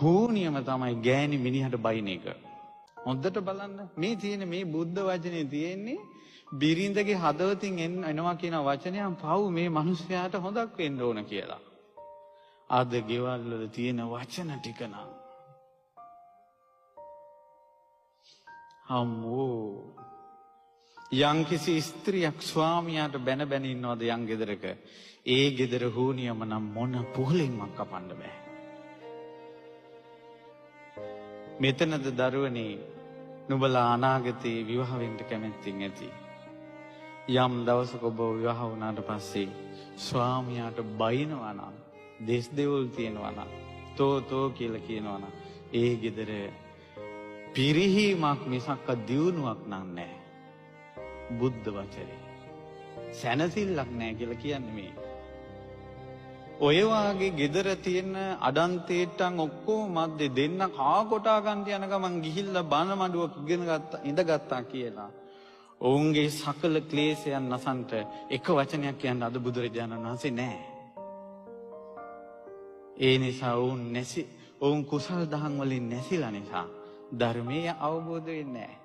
හෝනියම තමයි ගෑණි මිනිහට බයින එක. හොඳට බලන්න මේ තියෙන මේ බුද්ධ වචනේ තියෙන්නේ බිරිඳගේ හදවතින් එනවා කියන වචනයන් පව් මේ මිනිස්යාට හොදක් වෙන්න ඕන කියලා. අද ගෙවල් වල තියෙන වචන ටික නම් අම්මෝ යම්කිසි ස්ත්‍රියක් ස්වාමියාට බැන බැන ඉන්නවද යම් ගෙදරක ඒ ගෙදර හෝනියම නම් මොන පුහුලෙන්වත් කපන්න බෑ. මෙතනද දරුවනේ නුඹලා අනාගතේ විවාහ වෙන්න කැමැත්තෙන් ඇති. යම් දවසක ඔබ විවාහ වුණාට පස්සේ ස්වාමියාට බයිනවා නම් දෙස් දෙවුල් තියනවා නම් තෝ කියලා කියනවා නම් ඒ ගෙදර පිරිහීමක් මිසක් දියුණුවක් නැහැ. බුද්ධ වචනේ සැනසෙල්ලක් නැහැ කියලා කියන්නේ මේ. ඔය වාගේ ගෙදර තියෙන අඩන්තේට්ටන් ඔක්කොම මැද්දේ දෙන්න කා කොටා ගන්න යන ගමන් ගිහිල්ලා බන මඩුවක් ඉඳගත්තා කියලා. ඔවුන්ගේ සකල ක්ලේශයන් නසන්ට එක වචනයක් කියන්න අද බුදුරජාණන් වහන්සේ නැහැ. ඒ නිසා ඔවුන් කුසල් දහම් වලින් නැසිලා නිසා ධර්මයේ අවබෝධ වෙන්නේ නැහැ.